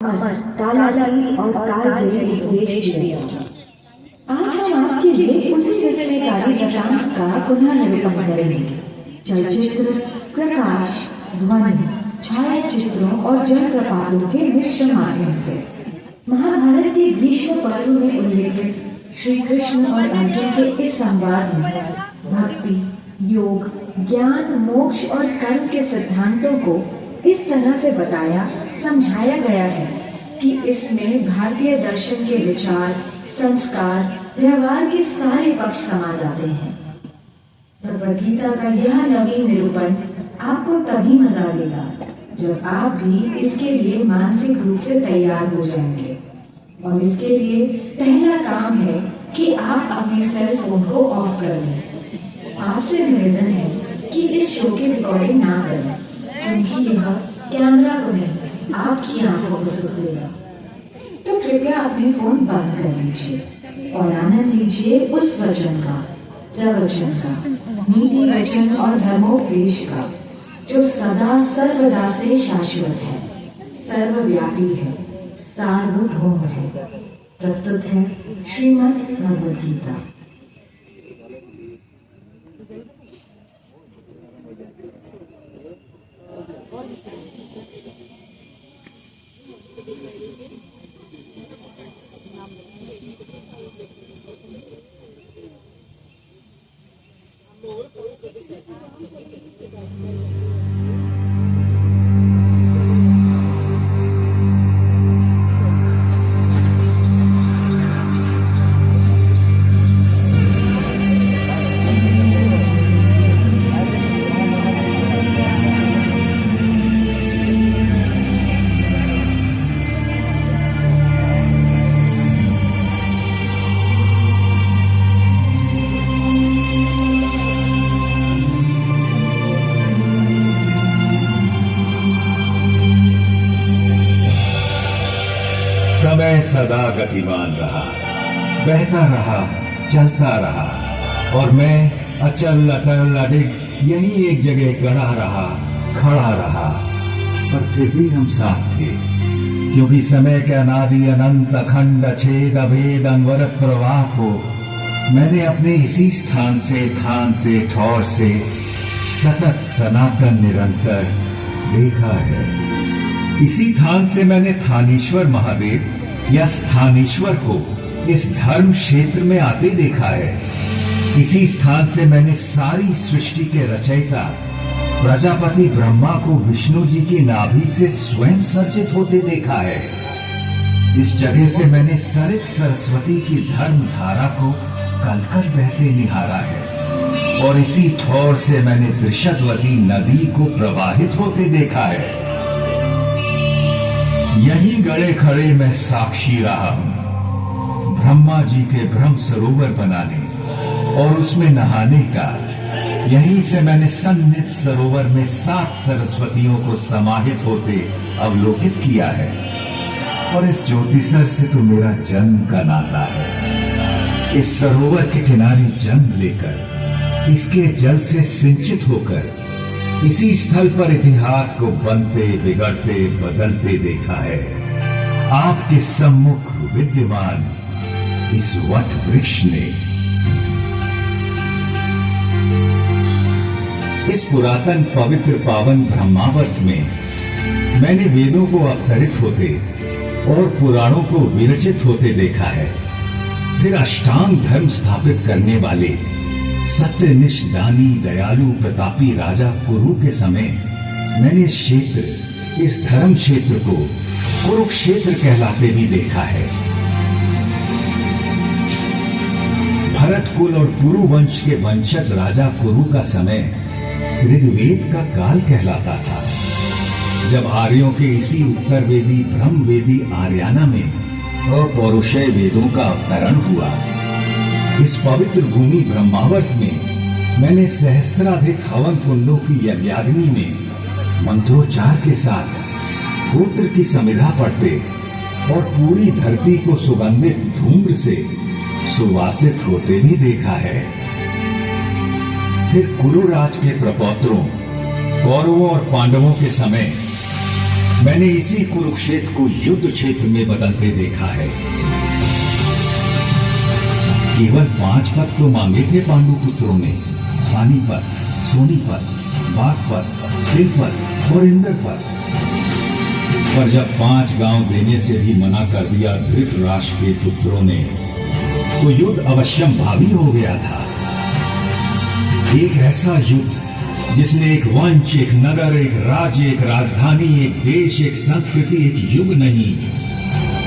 कालातीत और कालजयी उपदेश दिया था। आज हम आपके लिए उसी सिलसिले का वृत्तांत का पुनः निरूपण करेंगे। चलचित्र, प्रकाश, ध्वनि, छायाचित्रों और जलप्रपातों के मिश्र माध्यम से महाभारत के भीष्म पर्व में उल्लेखित श्री कृष्ण और अर्जुन के इस संवाद में भक्ति, योग, ज्ञान, मोक्ष और कर्म के सिद्धांतों को इस तरह से बताया समझाया गया है कि इसमें भारतीय दर्शन के विचार, संस्कार, व्यवहार के सारे पक्ष समा जाते हैं। भगवद गीता का यह नवीन निरूपण आपको तभी मजा देगा जब आप भी इसके लिए मानसिक रूप से तैयार हो जाएंगे। और इसके लिए पहला काम है कि आप अपने सेल फोन को ऑफ कर लें। आपसे निवेदन है कि इस शो की रिकॉर्डिंग ना करें, क्योंकि यह कैमरा को नहीं आपकी आंखों को सुख देगा। तो कृपया अपने फोन बंद कर लीजिए और आनंद लीजिए उस वचन का, प्रवचन का, नीति वचन और धर्मोपदेश का जो सदा सर्वदा से शाश्वत है, सर्वव्यापी है, सार्वभौम है। प्रस्तुत है श्रीमद् भगवद गीता। समय सदा गतिमान रहा, बहता रहा, चलता रहा और मैं अचल अटल अडिग यही एक जगह गड़ा रहा, खड़ा रहा। पर फिर भी हम साथ थे, क्योंकि समय के अनादि अनंत अखंड अछेद अभेद अनवरत प्रवाह को मैंने अपने इसी स्थान से, थान से, ठौर से सतत सनातन निरंतर देखा है। इसी थान से मैंने थानेश्वर महादेव या स्थानेश्वर को इस धर्म क्षेत्र में आते देखा है। इसी स्थान से मैंने सारी सृष्टि के रचयिता प्रजापति ब्रह्मा को विष्णु जी की नाभि से स्वयं सर्जित होते देखा है। इस जगह से मैंने सरित सरस्वती की धर्म धारा को कलकल बहते निहारा है और इसी ठौर से मैंने त्रिशतवती नदी को प्रवाहित होते देखा है। यहीं गड़े खड़े मैं साक्षी रहा हूं ब्रह्मा जी के ब्रह्म सरोवर बनाने और उसमें नहाने का। यहीं से मैंने सन्निध सरोवर में 7 सरस्वतियों को समाहित होते अवलोकित किया है। और इस ज्योतिसर से तो मेरा जन्म का नाता है। इस सरोवर के किनारे जन्म लेकर, इसके जल से सिंचित होकर इसी स्थल पर इतिहास को बनते, बिगड़ते, बदलते देखा है। आपके सम्मुख विद्यमान इस वट वृक्ष ने, इस पुरातन पवित्र पावन ब्रह्मावर्त में मैंने वेदों को अवतरित होते और पुराणों को विरचित होते देखा है। फिर अष्टांग धर्म स्थापित करने वाले सत्यनिष्ठ, दानी, दयालु, प्रतापी राजा कुरु के समय मैंने इस क्षेत्र, इस धर्म क्षेत्र को कुरुक्षेत्र कहलाते भी देखा है। भरत कुल और कुरु वंश के वंशज राजा कुरु का समय ऋग्वेद का काल कहलाता था, जब आर्यों के इसी उत्तरवेदी ब्रह्मवेदी आर्याना में अपौरुषेय वेदों का अवतरण हुआ। इस पवित्र भूमि ब्रह्मावर्त में मैंने सहस्त्राधिक हवन कुंडों की यज्ञाग्नि में मंत्रोच्चार के साथ गोत्र की समिधा पढ़ते और पूरी धरती को सुगंधित धूम्र से सुवासित होते भी देखा है। फिर कुरुराज के प्रपौत्रों, कौरवों और पांडवों के समय मैंने इसी कुरुक्षेत्र को युद्ध क्षेत्र में बदलते देखा है। केवल 5 पद तो मांगे थे पांडु पुत्रों ने, पानीपत, सोनीपत, बागपत, तिलपत और इंद्रपत। पर जब 5 गांव देने से भी मना कर दिया धृतराष्ट्र के पुत्रों ने, तो युद्ध अवश्यम भावी हो गया था। एक ऐसा युद्ध जिसने एक वंश, एक नगर, एक राज्य, एक राजधानी, एक देश, एक संस्कृति, एक युग नहीं,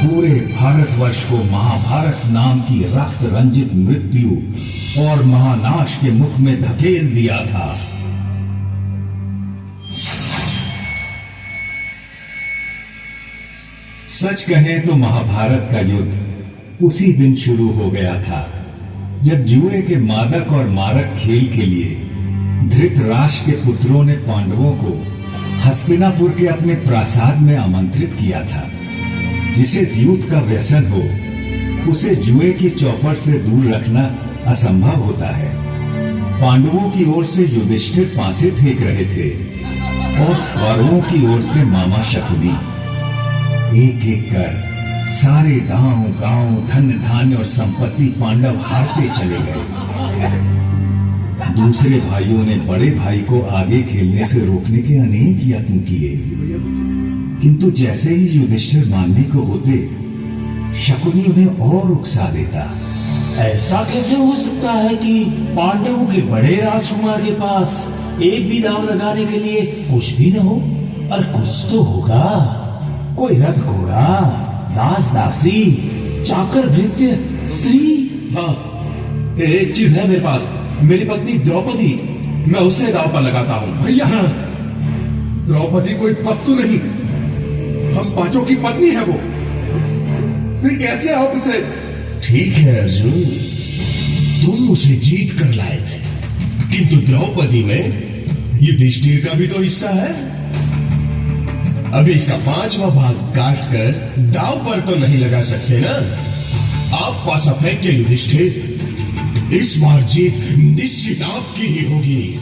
पूरे भारतवर्ष को महाभारत नाम की रक्त रंजित मृत्यु और महानाश के मुख में धकेल दिया था। सच कहें तो महाभारत का युद्ध उसी दिन शुरू हो गया था जब जुए के मादक और मारक खेल के लिए धृतराष्ट्र के पुत्रों ने पांडवों को हस्तिनापुर के अपने प्रासाद में आमंत्रित किया था। जिसे द्यूत का व्यसन हो, उसे जुए की चौपट से दूर रखना असंभव होता है। पांडवों की ओर से युधिष्ठिर पासे फेंक रहे थे और कौरवों की ओर से मामा शकुनी। एक एक कर सारे गांव गांव, धन धान्य और संपत्ति पांडव हारते चले गए। दूसरे भाइयों ने बड़े भाई को आगे खेलने से रोकने के अनेक यत्न किए, किंतु जैसे ही युधिष्ठिर मानने को होते, शकुनी उन्हें और उकसा देता। ऐसा कैसे हो सकता है कि पांडवों के बड़े राजकुमार के पास एक भी दांव लगाने के लिए कुछ भी न हो? और कुछ तो होगा, कोई रथ घोड़ा, दास दासी, चाकर भृत्य, स्त्री। हाँ, एक चीज है मेरे पास, मेरी पत्नी द्रौपदी, मैं उससे दांव पर लगाता हूँ। भैया, द्रौपदी कोई वस्तु नहीं, हम 5 की पत्नी है वो। फिर कैसे आप इसे? ठीक है अर्जुन, तुम उसे जीत कर लाए थे, किंतु द्रौपदी में युधिष्ठिर का भी तो हिस्सा है। अभी इसका 5वां भाग काट कर दांव पर तो नहीं लगा सकते ना। आप पासा फेंक के युधिष्ठिर, इस बार जीत निश्चित आपकी ही होगी।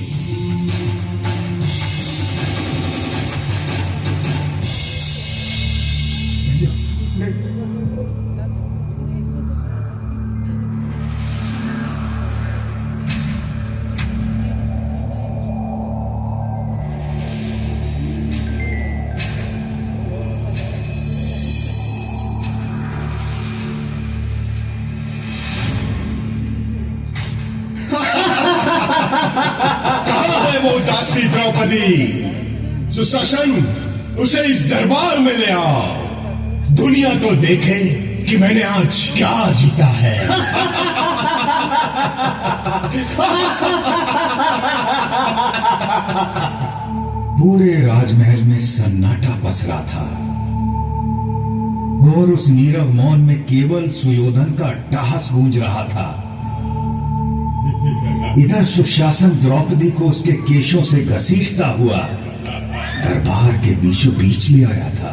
दासी द्रौपदी, सुशासन, उसे इस दरबार में ले आओ। दुनिया तो देखे कि मैंने आज क्या जीता है। पूरे राजमहल में सन्नाटा पसरा था और उस नीरव मौन में केवल सुयोधन का अट्टहास गूंज रहा था। इधर सुशासन द्रौपदी को उसके केशों से घसीटता हुआ दरबार के बीचों बीच ले आया था।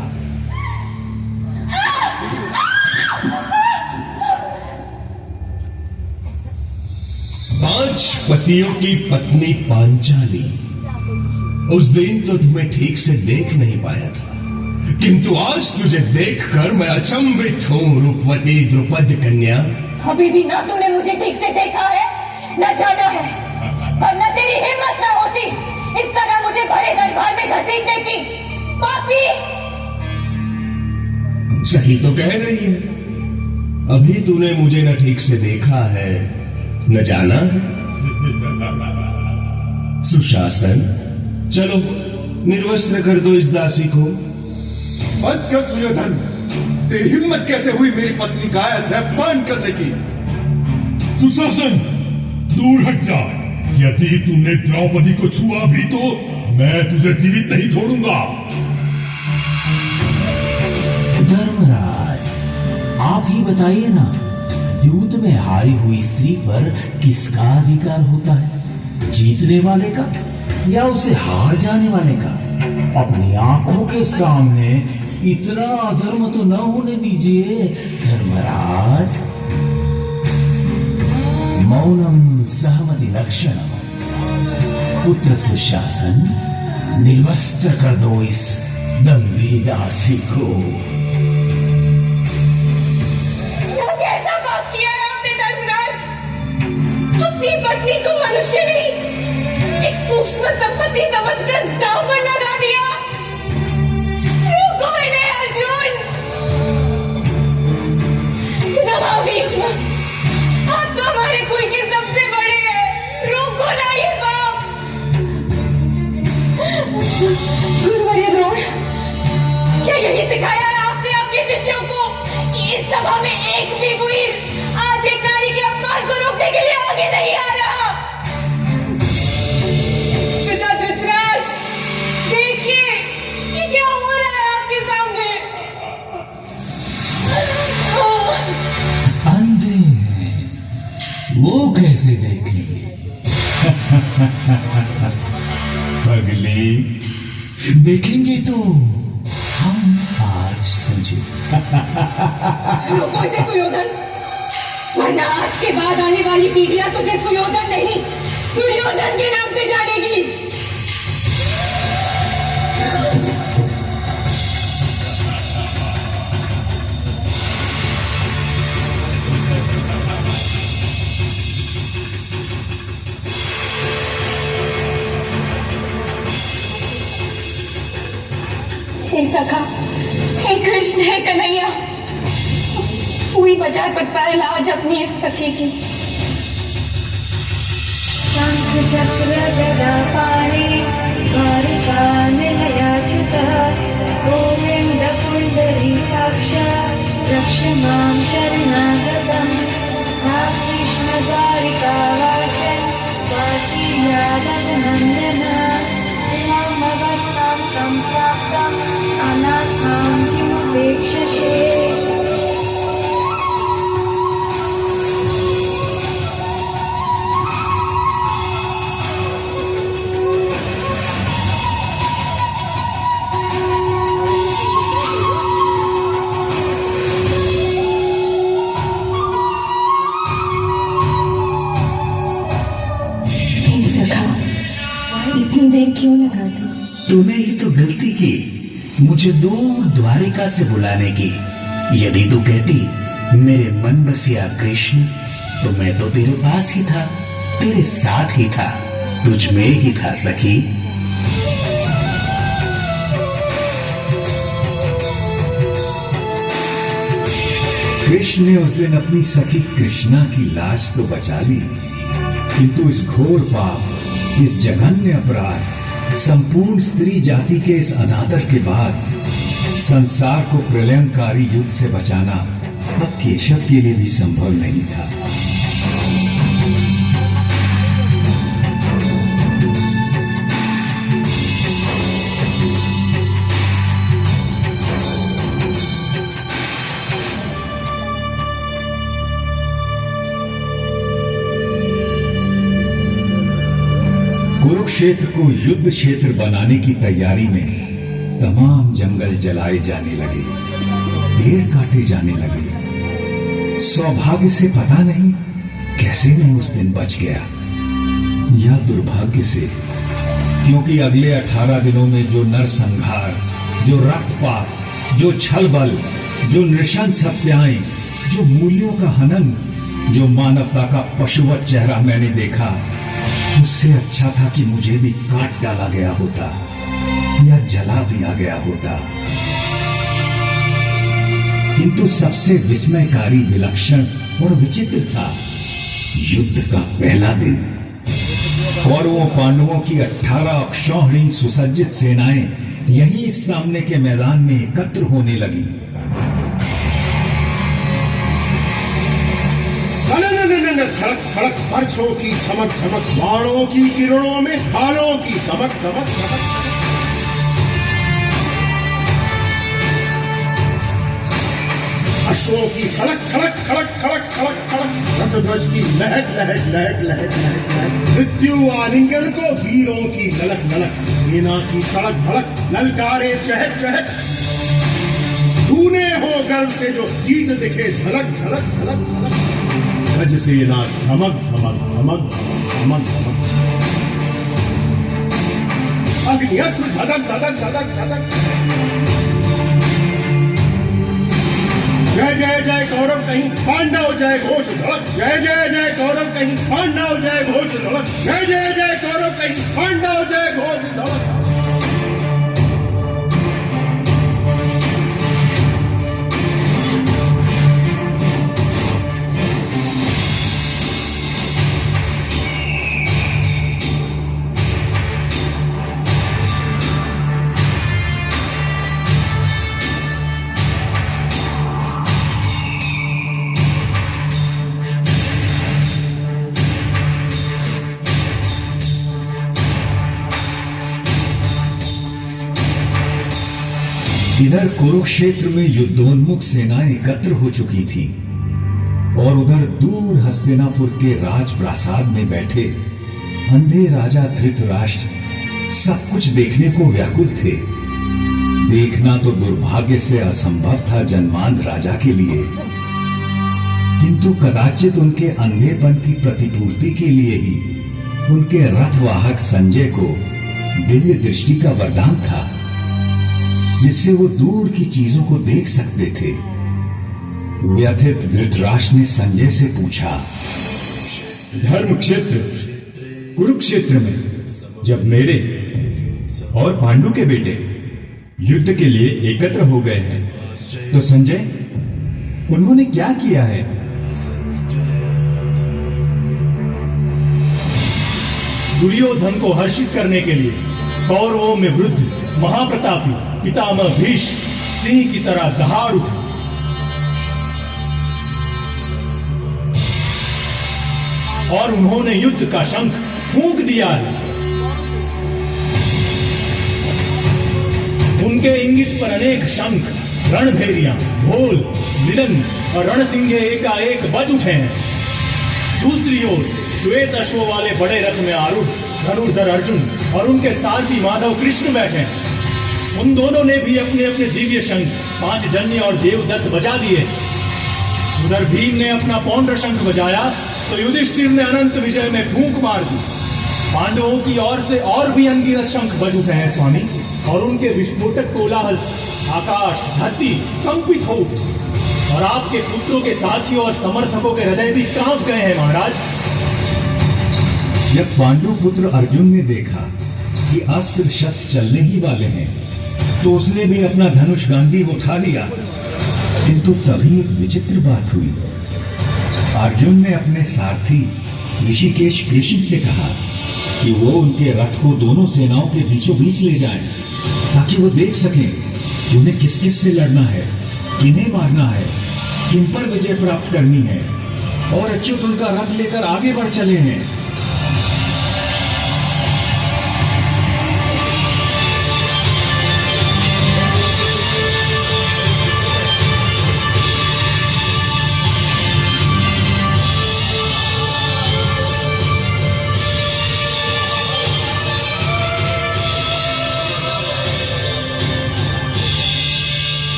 पांच पतियों की पत्नी पांचाली, उस दिन तो तुम्हें ठीक से देख नहीं पाया था, किंतु आज तुझे देखकर मैं अचंभित हूँ रूपवती द्रुपद कन्या। अभी भी ना तूने मुझे ठीक से देखा है, न जाना है, और न तेरी हिम्मत न होती इस तरह मुझे भरे दरबार में घसीटने की। पापी! सही तो कह रही है, अभी तूने मुझे न ठीक से देखा है, न जाना है। सुशासन, चलो निर्वस्त्र कर दो इस दासी को। बस कर सुयोधन, तेरी हिम्मत कैसे हुई मेरी पत्नी का ऐसा अपमान करने की? सुशासन, दूर हट जा। यदि तूने द्रौपदी को छुआ भी तो मैं तुझे जीवित नहीं छोड़ूंगा। धर्मराज, आप ही बताइए ना, युद्ध में हारी हुई स्त्री पर किसका अधिकार होता है? जीतने वाले का या उसे हार जाने वाले का? अपनी आंखों के सामने इतना अधर्म तो न होने दीजिए धर्मराज। मौनम सहमति लक्षणम। पुत्र सुशासन, निर्वस्त्र कर दो इस दंभी दासी को। यह कैसा पाप किया है आपने धर्मराज? अपनी पत्नी को मनुष्य नहीं, एक सूक्ष्म संपत्ति समझकर दांव पर लगा दिया। रोको इन्हें अर्जुन। पितामह भीष्म, आप तो हमारे कुल के सबसे बड़े हैं, रोको ना ये पाप। गुरुवर्य द्रोण, क्या यही सिखाया है आपने आपके शिष्यों को कि इस सभा में एक भी वीर आज एक नारी के अपमान को रोकने के लिए आगे नहीं आ रहा? पिता धृतराष्ट्र, देखिए ये क्या हो रहा है आपके सामने। अंधे हैं, वो कैसे देखेंगे? पगले, देखेंगे तो हम आज तुझे। रोको इसे सुयोधन, वरना आज के बाद आने वाली पीढ़ियां तुझे सुयोधन नहीं, दुर्योधन के नाम से जानेगी। हे सखा, हे कृष्ण, हे कन्हैया, कोई बचा सकता है लाज अपनी इस सखी की। शंख चक्र गदा पाणि द्वारिका निलयाच्युत गोविंद पुंडरीकाक्ष रक्ष मां शरणागतम्। कृष्ण द्वारिकावासं वासी यादवनन्दन त्वमवस्थां सम्प्राप्तम् अनाथां किमुपेक्षसे। इतनी देर क्यों लगा दी? तूने ही तो गलती की मुझे दूर द्वारिका से बुलाने की। यदि तू कहती मेरे मन बसिया कृष्ण, तो मैं तो तेरे पास ही था, तेरे साथ ही था, तुझ में ही था सखी। कृष्ण ने उस दिन अपनी सखी कृष्णा की लाश तो बचा ली, किंतु इस घोर पाप, इस जघन्य अपराध, संपूर्ण स्त्री जाति के इस अनादर के बाद संसार को प्रलयंकारी युद्ध से बचाना अब केशव के लिए भी संभव नहीं था। कुरुक्षेत्र को युद्ध क्षेत्र बनाने की तैयारी में तमाम जंगल जलाए जाने लगे, पेड़ काटे जाने लगे। सौभाग्य से पता नहीं कैसे मैं उस दिन बच गया, या दुर्भाग्य से, क्योंकि अगले 18 दिनों में जो नरसंहार, जो रक्तपात, जो छलबल, जो नृशंस हत्याएं, जो मूल्यों का हनन, जो मानवता का पशुवत चेहरा मैंने देखा, उससे अच्छा था कि मुझे भी काट डाला गया होता या जला दिया गया होता। किंतु सबसे विस्मयकारी, विलक्षण और विचित्र था युद्ध का पहला दिन। कौरवों पांडवों की 18 अक्षौहिणी सुसज्जित सेनाएं यहीं इस सामने के मैदान में एकत्र होने लगी। खड़क खड़क बरछों की चमक चमक, बाणों की किरणों में हालों की दमक दमक दमक। अश्वों की खड़क खड़क खड़क खड़क खड़क खड़क, रथध्वज की लहट लहट लहट लहट लहट लहट, मृत्यु आलिंगन को वीरों की ललक ललक, सेना की धड़क भड़क, ललकारे चहक चहक। तूने हो गर्व से जो जीत दिखे झलक झलक झलक झलक, गज सेना धमक धमक धमक धमक धमक। अग्निअस्त्र धधक धधक धधक धधक। जय जय जय कौरव कहीं पांडव जय घोष धड़क। जय जय जय कौरव कहीं पांडव जय घोष धड़क। जय जय जय कौरव कहीं पांडव जय घोष धड़क। इधर कुरुक्षेत्र में युद्धोन्मुख सेनाएं एकत्र हो चुकी थी और उधर दूर हस्तिनापुर के राजप्रासाद में बैठे अंधे राजा धृतराष्ट्र सब कुछ देखने को व्याकुल थे। देखना तो दुर्भाग्य से असंभव था जन्मांध राजा के लिए, किंतु कदाचित उनके अंधेपन की प्रतिपूर्ति के लिए ही उनके रथवाहक संजय को दिव्य दृष्टि का वरदान था, जिससे वो दूर की चीजों को देख सकते थे। व्यथित धृतराष्ट्र ने संजय से पूछा, धर्म क्षेत्र कुरुक्षेत्र में जब मेरे और पांडु के बेटे युद्ध के लिए एकत्र हो गए हैं, तो संजय उन्होंने क्या किया है? दुर्योधन को हर्षित करने के लिए कौरवों में वृद्ध महाप्रतापी पितामह भीष्म सिंह की तरह दहाड़ उठे और उन्होंने युद्ध का शंख फूंक दिया है। उनके इंगित पर अनेक शंख, रणभेरियां, ढोल, मिलन और रणसिंगे एकाएक बज उठे हैं। दूसरी ओर श्वेत अश्व वाले बड़े रथ में आरूढ़ धनुर्धर अर्जुन और उनके सारथी माधव कृष्ण बैठे हैं। उन दोनों ने भी अपने अपने दिव्य शंख पांचजन्य और देवदत्त बजा दिए। उधर भीम ने अपना पौंड्र शंख बजाया तो युधिष्ठिर ने अनंत विजय में फूंक मार दी। पांडवों की ओर से और भी अनगिनत शंख बज उठे हैं स्वामी, और उनके विस्फोटक कोलाहल से आकाश धरती कंपित हो उठे और आपके पुत्रों के साथियों और समर्थकों के हृदय भी कांप गए हैं महाराज। जब पांडु पुत्र अर्जुन ने देखा कि अस्त्र शस्त्र चलने ही वाले हैं, तो उसने भी अपना धनुष गांडीव उठा लिया। किंतु तभी एक विचित्र बात हुई। अर्जुन ने अपने सारथी ऋषिकेश कृष्ण से कहा कि वो उनके रथ को दोनों सेनाओं के बीचों बीच ले जाएं, ताकि वो देख सकें कि उन्हें किस किस से लड़ना है, किन्हें मारना है, किन पर विजय प्राप्त करनी है। और अच्युत उनका रथ लेकर आगे बढ़ चले हैं।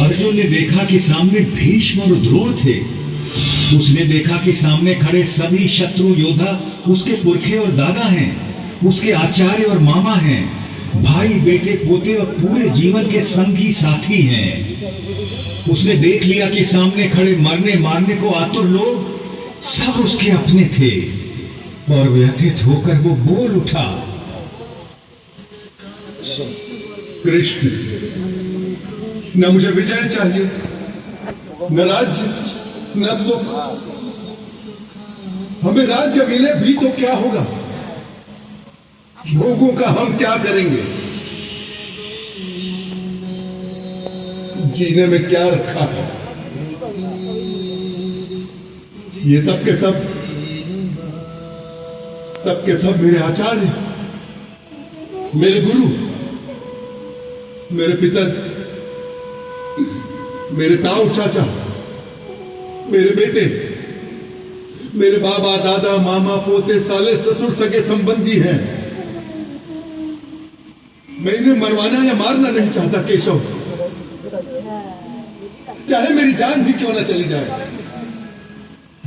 अर्जुन ने देखा कि सामने भीष्म और द्रोण थे। उसने देखा कि सामने खड़े सभी शत्रु योद्धा उसके पुरखे और दादा हैं, उसके आचार्य और मामा हैं, भाई बेटे पोते और पूरे जीवन के संगी साथी हैं। उसने देख लिया कि सामने खड़े मरने मारने को आतुर लोग सब उसके अपने थे, और व्यथित होकर वो बोल उठा, कृष्ण, न मुझे विजय चाहिए, न राज्य, न सुख। हमें राज्य मिले भी तो क्या होगा? भोगों का हम क्या करेंगे? जीने में क्या रखा है? ये सब के सब मेरे आचार्य, मेरे गुरु, मेरे पिता, मेरे ताऊ चाचा, मेरे बेटे, मेरे बाबा दादा मामा पोते साले ससुर सगे संबंधी हैं। मैं इन्हें मरवाना या मारना नहीं चाहता केशव, चाहे मेरी जान भी क्यों ना चली जाए,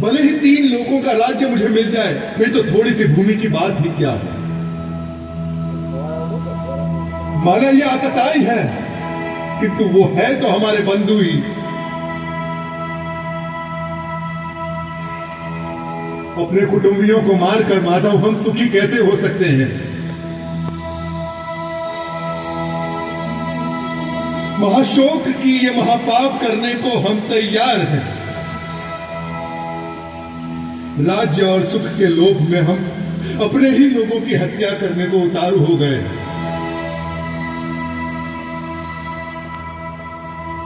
भले ही 3 लोगों का राज्य मुझे मिल जाए, फिर तो थोड़ी सी भूमि की बात ही क्या है। माना यह आतताई है, किंतु वो है तो हमारे बंधु ही। अपने कुटुंबियों को मारकर माधव हम सुखी कैसे हो सकते हैं? महाशोक की ये महापाप करने को हम तैयार हैं। राज्य और सुख के लोभ में हम अपने ही लोगों की हत्या करने को उतारू हो गए।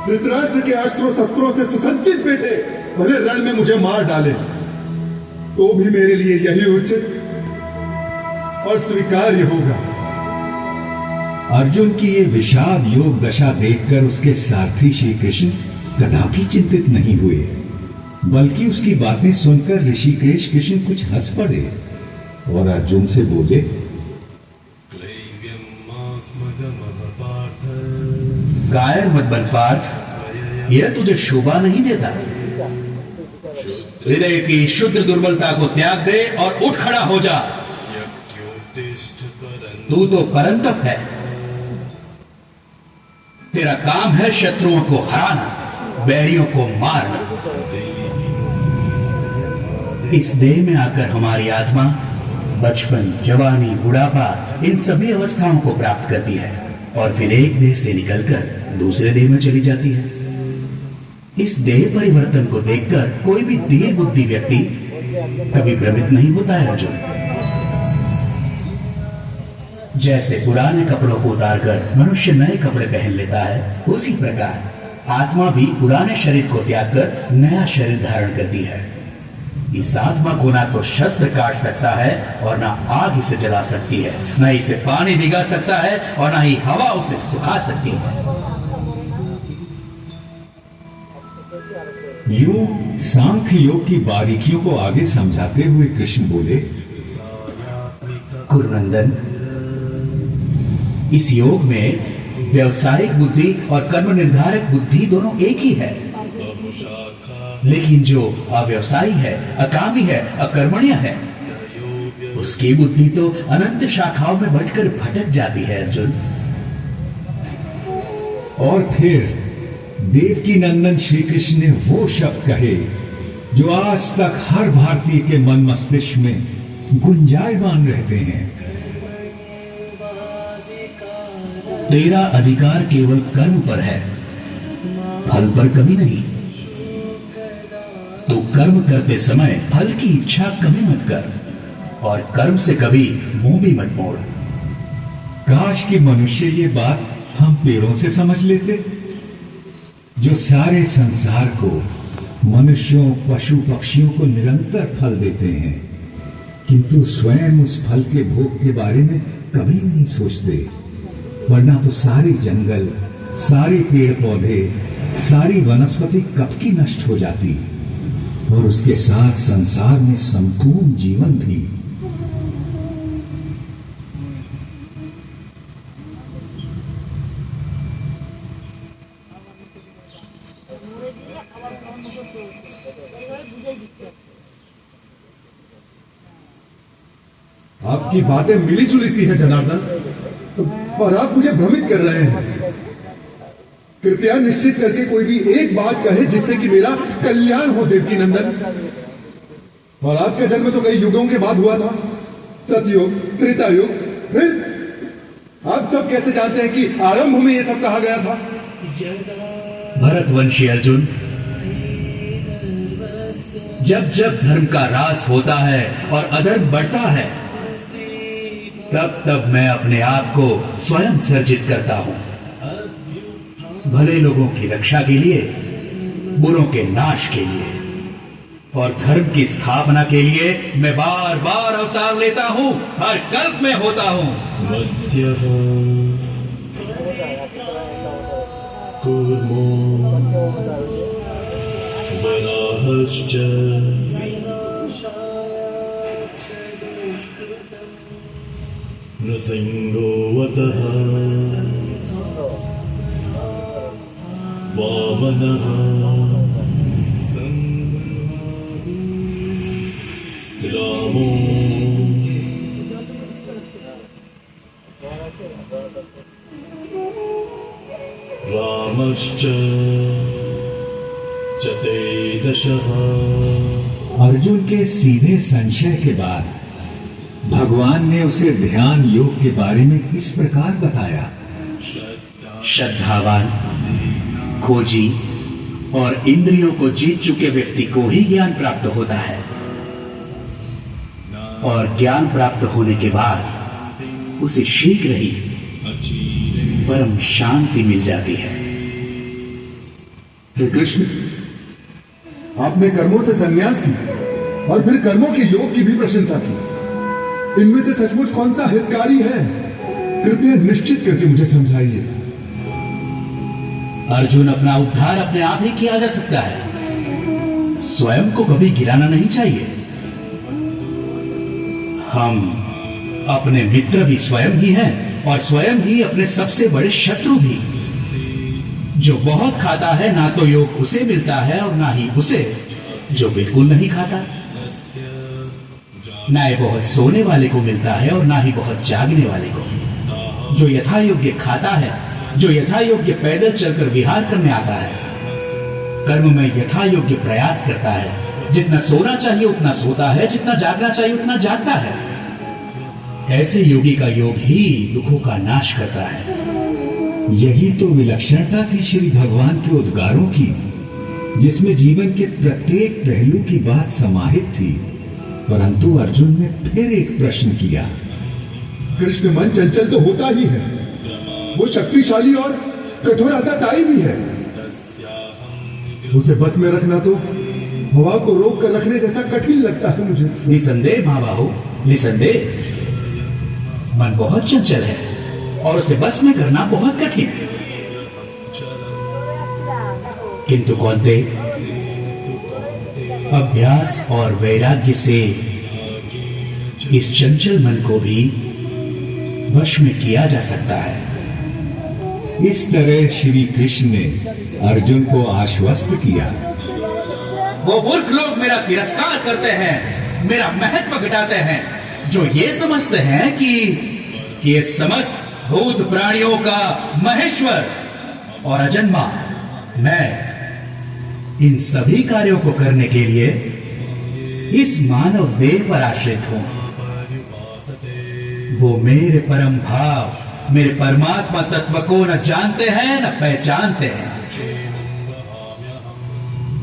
धृतराष्ट्र के अस्त्रों शस्त्रों से सुसज्जित बेटे भले रण में मुझे मार डाले, तो भी मेरे लिए यही उचित और स्वीकार्य होगा। अर्जुन की ये विषाद योग दशा देखकर उसके सारथी श्री कृष्ण कदापि चिंतित नहीं हुए, बल्कि उसकी बातें सुनकर ऋषिकेश कृष्ण कुछ हंस पड़े और अर्जुन से बोले, कायर मत बन पार्थ, यह तुझे शोभा नहीं देता। हृदय की शुद्ध दुर्बलता को त्याग दे और उठ खड़ा हो जा। तू तो परंतप है, तेरा काम है शत्रुओं को हराना, बैरियों को मारना। इस देह में आकर हमारी आत्मा बचपन, जवानी, बुढ़ापा इन सभी अवस्थाओं को प्राप्त करती है और फिर एक देह से निकलकर दूसरे देह में चली जाती है। इस देह परिवर्तन को देखकर कोई भी धीर बुद्धि व्यक्ति कभी भ्रमित नहीं होता है अर्जुन। जैसे पुराने कपड़ों को उतारकर मनुष्य नए कपड़े पहन लेता है, उसी प्रकार आत्मा भी पुराने शरीर को त्याग कर नया शरीर धारण करती है। इस आत्मा को ना तो शस्त्र काट सकता है और ना आग इसे जला सकती है, ना इसे पानी भिगा सकता है और ना ही हवा उसे सुखा सकती है। यूं सांख्य योग की बारीकियों को आगे समझाते हुए कृष्ण बोले, कुरुनंदन, इस योग में व्यवसायिक बुद्धि और कर्म निर्धारक बुद्धि दोनों एक ही है, लेकिन जो अव्यवसायी है, अकामी है, अकर्मण्य है, उसकी बुद्धि तो अनंत शाखाओं में बंटकर भटक जाती है अर्जुन। और फिर देवकी नंदन श्री कृष्ण ने वो शब्द कहे जो आज तक हर भारतीय के मन मस्तिष्क में गुंजायमान रहते हैं। तेरा अधिकार केवल कर्म पर है, फल पर कभी नहीं। तो कर्म करते समय फल की इच्छा कभी मत कर और कर्म से कभी मुंह भी मत मोड़। काश कि मनुष्य ये बात हम पेड़ों से समझ लेते, जो सारे संसार को, मनुष्यों, पशु पक्षियों को निरंतर फल देते हैं, किंतु स्वयं उस फल के भोग के बारे में कभी नहीं सोचते। वरना तो सारे जंगल, सारे पेड़ पौधे, सारी वनस्पति कब की नष्ट हो जाती और उसके साथ संसार में संपूर्ण जीवन भी। आपकी बातें मिली जुली सी है जनार्दन, पर आप मुझे भ्रमित कर रहे हैं। कृपया निश्चित करके कोई भी एक बात कहे जिससे कि मेरा कल्याण हो देवकी नंदन। और आपका जन्म तो कई युगों के बाद हुआ था, सतयुग, त्रेता युग, फिर आप सब कैसे जानते हैं कि आरंभ में यह सब कहा गया था? भरतवंशी अर्जुन, जब जब धर्म का ह्रास होता है और अधर्म बढ़ता है, तब तब मैं अपने आप को स्वयं सर्जित करता हूं। भले लोगों की रक्षा के लिए, बुरों के नाश के लिए और धर्म की स्थापना के लिए मैं बार बार अवतार लेता हूं, हर कल्प में होता हूं। मत्स्यः कूर्मो वराहश्च नृसिंहोऽवतः वामनः नमो रामश्च चतुर्दशः। अर्जुन के सीधे संशय के बाद भगवान ने उसे ध्यान योग के बारे में इस प्रकार बताया। श्रद्धावान, खोजी और इंद्रियों को जीत चुके व्यक्ति को ही ज्ञान प्राप्त होता है, और ज्ञान प्राप्त होने के बाद उसे शीघ्र ही परम शांति मिल जाती है। हे कृष्ण, आपने कर्मों से संन्यास की और फिर कर्मों के योग की भी प्रशंसा की। इनमें से सचमुच कौन सा हितकारी है? कृपया निश्चित करके मुझे समझाइए। अर्जुन, अपना उद्धार अपने आप ही किया जा सकता है, स्वयं को कभी गिराना नहीं चाहिए। हम अपने मित्र भी स्वयं ही हैं और स्वयं ही अपने सबसे बड़े शत्रु भी। जो बहुत खाता है ना तो योग उसे मिलता है और ना ही उसे जो बिल्कुल नहीं खाता। ना ही बहुत सोने वाले को मिलता है और ना ही बहुत जागने वाले को। जो यथा योग्य खाता है, जो यथा योग्य पैदल चलकर विहार करने आता है, कर्म में यथा योग्य प्रयास करता है, जितना सोना चाहिए उतना सोता है, जितना जागना चाहिए उतना जागता है, ऐसे योगी का योग ही दुखों का नाश करता है। यही तो विलक्षणता थी श्री भगवान के उद्गारों की, जिसमें जीवन के प्रत्येक पहलू की बात समाहित थी। परंतु अर्जुन ने फिर एक प्रश्न किया। कृष्ण, मन चंचल तो होता ही है, वो शक्तिशाली और कठोरताई भी है। उसे बस में रखना तो हवा को रोक कर रखने जैसा कठिन लगता है मुझे। निसंदेह महाबाहु, निसंदेह मन बहुत चंचल है और उसे बस में करना बहुत कठिन। किंतु कौन्ते, अभ्यास और वैराग्य से इस चंचल मन को भी वश में किया जा सकता है। इस तरह श्री कृष्ण ने अर्जुन को आश्वस्त किया। वो मूर्ख लोग मेरा तिरस्कार करते हैं, मेरा महत्व घटाते हैं, जो ये समझते हैं कि ये समस्त भूत प्राणियों का महेश्वर और अजन्मा मैं इन सभी कार्यों को करने के लिए इस मानव देह पर आश्रित हूं। वो मेरे परम भाव, मेरे परमात्मा तत्व को न जानते हैं न पहचानते हैं।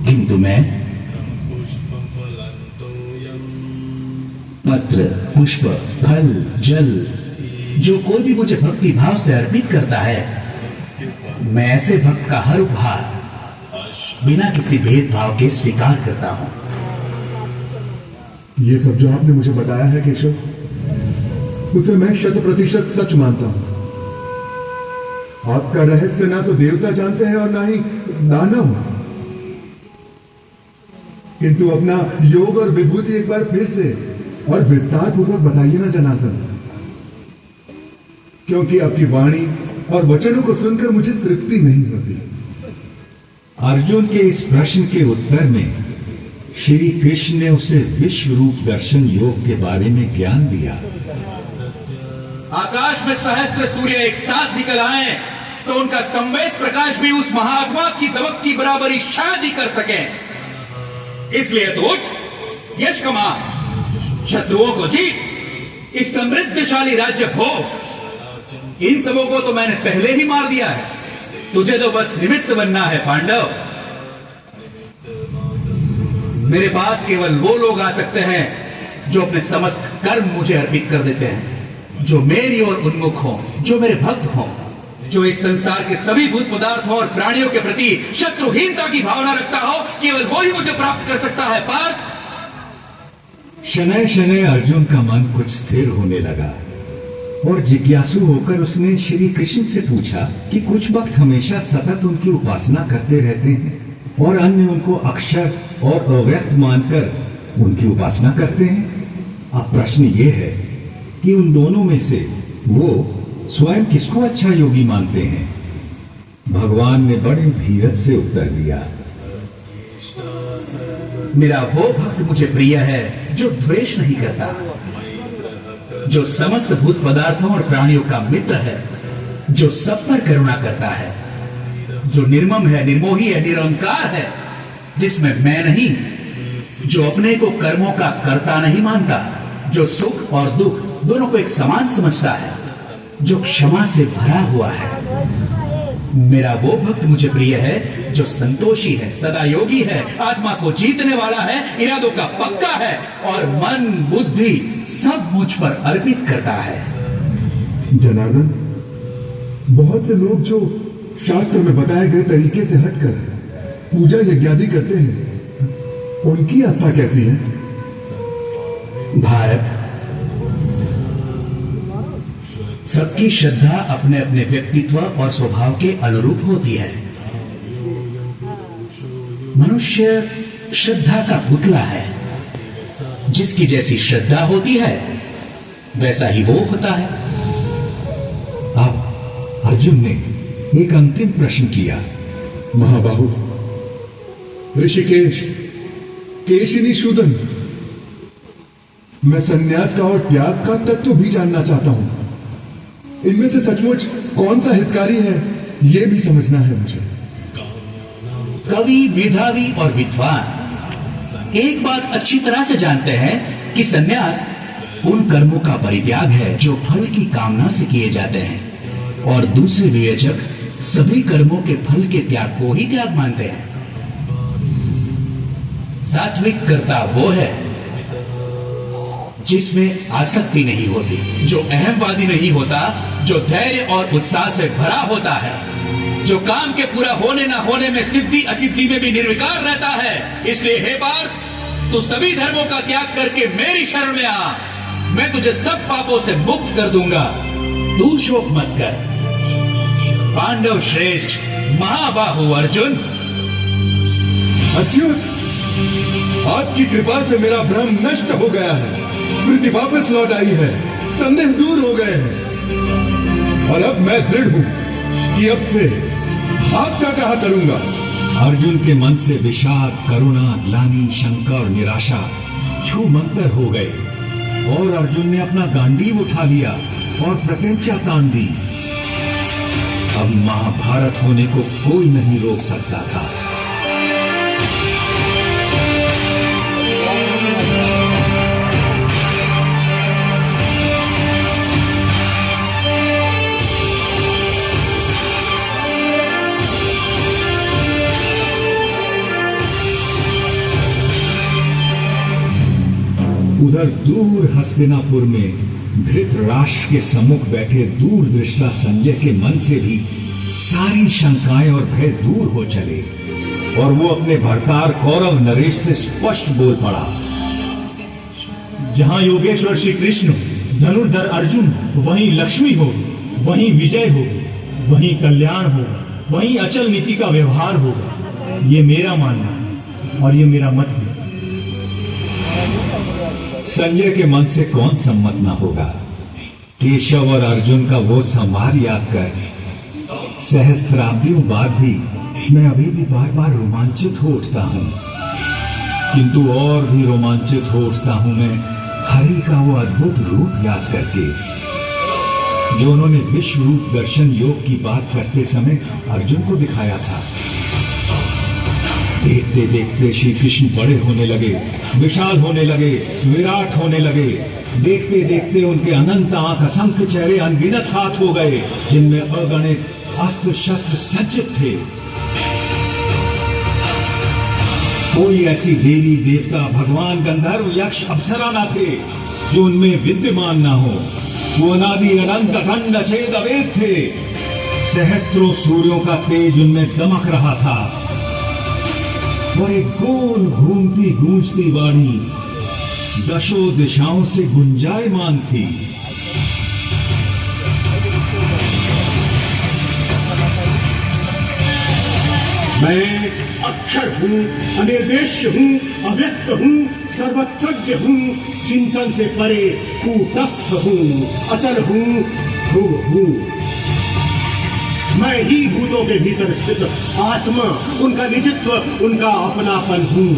किंतु मैं पत्र, पुष्प, फल, जल, जो कोई भी मुझे भक्ति भाव से अर्पित करता है, मैं ऐसे भक्त का हर उपहार बिना किसी भेदभाव के स्वीकार करता हूं। ये सब जो आपने मुझे बताया है केशव, उसे मैं 100% सच मानता हूं। आपका रहस्य ना तो देवता जानते हैं और ना ही दानव। किंतु अपना योग और विभूति एक बार फिर से और विस्तार पूर्वक बताइए ना जनार्दन, क्योंकि आपकी वाणी और वचनों को सुनकर मुझे तृप्ति नहीं होती। अर्जुन के इस प्रश्न के उत्तर में श्री कृष्ण ने उसे विश्व रूप दर्शन योग के बारे में ज्ञान दिया। आकाश में सहस्त्र सूर्य एक साथ निकल आए तो उनका संवेद प्रकाश भी उस महात्मा की दमक की बराबरी शायद ही कर सके। इसलिए तो उठ, यश कमा, शत्रुओं को जीत, इस समृद्धशाली राज्य भोग। इन सबों को तो मैंने पहले ही मार दिया है, तुझे तो बस निमित्त बनना है पांडव। मेरे पास केवल वो लोग आ सकते हैं जो अपने समस्त कर्म मुझे अर्पित कर देते हैं, जो मेरी ओर उन्मुख हो, जो मेरे भक्त हो, जो इस संसार के सभी भूत पदार्थों और प्राणियों के प्रति शत्रुहीनता की भावना रखता हो। केवल वो ही मुझे प्राप्त कर सकता है पार्थ। शनय शनय अर्जुन का मन कुछ स्थिर होने लगा और जिज्ञासु होकर उसने श्री कृष्ण से पूछा कि कुछ वक्त हमेशा सतत उनकी उपासना करते रहते हैं और अन्य उनको अक्षर और अव्यक्त मानकर उनकी उपासना करते हैं। अब प्रश्न ये है कि उन दोनों में से वो स्वयं किसको अच्छा योगी मानते हैं? भगवान ने बड़े धीरज से उत्तर दिया। मेरा वो भक्त मुझे प्रिय है जो द्वेष नहीं करता, जो समस्त भूत पदार्थों और प्राणियों का मित्र है, जो सब पर करुणा करता है, जो निर्मम है, निर्मोही है, निरंकार है, जिसमें मैं नहीं, जो अपने को कर्मों का कर्ता नहीं मानता, जो सुख और दुख दोनों को एक समान समझता है, जो क्षमा से भरा हुआ है। मेरा वो भक्त मुझे प्रिय है जो संतोषी है, सदा योगी है, आत्मा को जीतने वाला है, इरादों का पक्का है और मन बुद्धि सब मुझ पर अर्पित करता है। जनार्दन, बहुत से लोग जो शास्त्र में बताए गए तरीके से हटकर पूजा यज्ञादि करते हैं, उनकी आस्था कैसी है? भारत, सबकी श्रद्धा अपने अपने व्यक्तित्व और स्वभाव के अनुरूप होती है। मनुष्य श्रद्धा का पुतला है, जिसकी जैसी श्रद्धा होती है वैसा ही वो होता है। अब अर्जुन ने एक अंतिम प्रश्न किया। महाबाहु, ऋषिकेश, केशिनी शूदन, मैं संन्यास का और त्याग का तत्व भी जानना चाहता हूं। इनमें से सचमुच कौन सा हितकारी है, यह भी समझना है मुझे। कवि, मेधावी और विद्वान एक बात अच्छी तरह से जानते हैं कि संन्यास उन कर्मों का परित्याग है जो फल की कामना से किए जाते हैं, और दूसरे विवेचक सभी कर्मों के फल के त्याग को ही त्याग मानते हैं। सात्विक कर्ता वो है जिसमें आसक्ति नहीं होती, जो अहमवादी नहीं होता, जो धैर्य और उत्साह से भरा होता है, जो काम के पूरा होने ना होने में सिद्धि असिद्धि में भी निर्विकार रहता है। इसलिए हे पार्थ, तू सभी धर्मों का त्याग करके मेरी शरण में आ, मैं तुझे सब पापों से मुक्त कर दूंगा। तू शोक मत कर। पांडव श्रेष्ठ महाबाहु अर्जुन। अच्युत, आपकी कृपा से मेरा भ्रम नष्ट हो गया है, स्मृति वापस लौट आई है, संदेह दूर हो गए हैं, और अब मैं दृढ़ हूं कि अब से आपका कहा करूंगा। अर्जुन के मन से विषाद, करुणा, ग्लानि, शंका और निराशा छूमंतर हो गए, और अर्जुन ने अपना गांडीव उठा लिया और प्रत्यंचा तान दी। अब महाभारत होने को कोई नहीं रोक सकता था। उधर दूर हस्तिनापुर में धृतराष्ट्र के सम्मुख बैठे दूरदृष्टा संजय के मन से भी सारी शंकाएं और भय दूर हो चले, और वो अपने भरतार कौरव नरेश से स्पष्ट बोल पड़ा। जहां योगेश्वर श्री कृष्ण, धनुर्धर अर्जुन, वहीं लक्ष्मी होगी, वहीं विजय होगी, वहीं कल्याण होगा, वहीं अचल नीति का व्यवहार होगा। ये मेरा मानना है और ये मेरा मत है। संजय के मन से कौन सम्मत न होगा। केशव और अर्जुन का वो संवाद याद कर सहस्त्राब्दियों बाद भी मैं अभी भी बार बार रोमांचित हो उठता हूं, किंतु और भी रोमांचित हो उठता हूं मैं हरि का वो अद्भुत रूप याद करके, जो उन्होंने विश्व रूप दर्शन योग की बात करते समय अर्जुन को दिखाया था। देखते देखते श्री कृष्ण बड़े होने लगे, विशाल होने लगे, विराट होने लगे। देखते देखते उनके अनंत आंख, असंख्य चेहरे, अनगिनत हाथ हो गए, जिनमें अगणित अस्त्र शस्त्र सज्जित थे। कोई ऐसी देवी देवता, भगवान, गंधर्व, यक्ष, अप्सरा न थे जो उनमें विद्यमान ना हो। वो अनादि अनंत अखंड अछेद अवेद थे। सहस्त्रों सूर्यों का तेज उनमें दमक रहा था, और एक गोल घूमती गूंजती वाणी दशों दिशाओं से गुंजायमान थी। मैं अक्षर हूँ, अनिर्देश्य हूँ, अव्यक्त हूँ, सर्वत्रज्ञ हूँ, चिंतन से परे कूटस्थ हूँ, अचल हूँ, ध्रुव हूँ। मैं ही भूतों के भीतर स्थित आत्मा, उनका निजित्व, उनका अपनापन हूँ।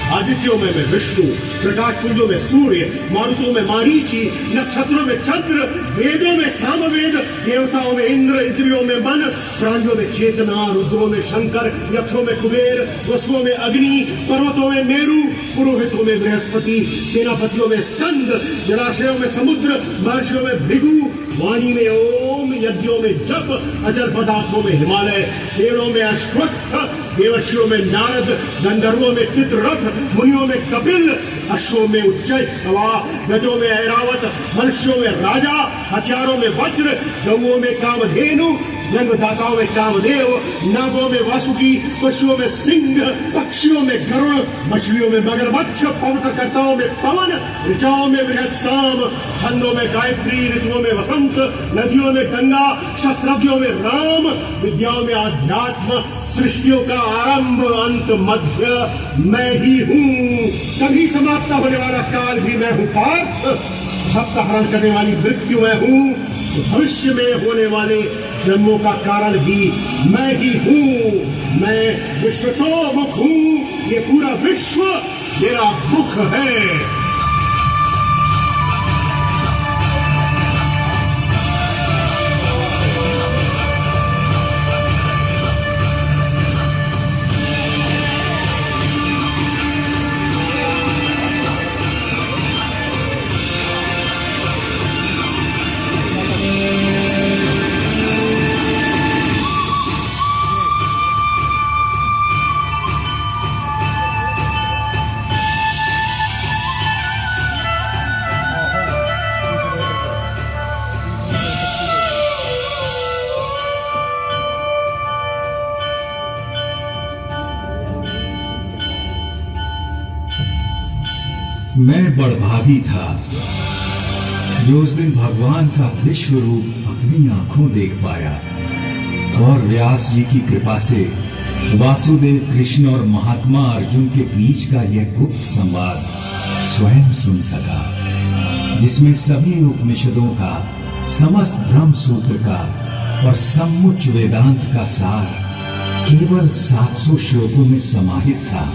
आदित्यों में मैं विष्णु, प्रकाश पुंजों में सूर्य, मारुतों में मारीची, नक्षत्रों में चंद्र, वेदों में सामवेद, देवताओं में इंद्र, इंद्रियों में मन, प्राणियों में चेतना, रुद्रों में शंकर, यक्षों में कुबेर, वसुओं में अग्नि, पर्वतों में मेरु, पुरोहितों में बृहस्पति, सेनापतियों में स्कंद, जलाशयों में समुद्र, महर्षियों में भृगु, वाणी में ओम, यज्ञों में जप, अचल पदार्थों में हिमालय, पेड़ों में अश्वत्थ, देवर्षियों में नारद, गंधर्वों में चित्ररथ, मुनियों में कपिल, अश्वों में उच्चैःसवा, गजों में ऐरावत, मनुष्यों में राजा, हथियारों में वज्र, गौओं में कामधेनु, जन्मदाताओं में कामदेव, नागों में वासुकी, पशुओं में सिंह, पक्षियों में गरुड़, मछलियों में मगरमच्छ, पवित्रकर्ताओं में पवन, ऋचाओं में बृहत्साम, छंदों में गायत्री, ऋतुओं में वसंत, नदियों में गंगा, शस्त्रज्ञों में राम, विद्याओं में आध्यात्म, सृष्टियों का आरंभ अंत मध्य मैं ही हूँ। कभी समाप्त होने वाला काल भी मैं हूँ पार्थ, सबका हरण करने वाली मृत्यु मैं हूँ, तो भविष्य में होने वाले जन्मों का कारण भी मैं ही हूँ। मैं विश्व तो मुख हूँ, ये पूरा विश्व मेरा मुख है। मैं बड़भागी था जो उस दिन भगवान का विश्व रूप अपनी आंखों देख पाया और व्यास जी की कृपा से वासुदेव कृष्ण और महात्मा अर्जुन के बीच का यह गुप्त संवाद स्वयं सुन सका, जिसमें सभी उपनिषदों का, समस्त ब्रह्म सूत्र का और समुच्च वेदांत का सार केवल 700 श्लोकों में समाहित था।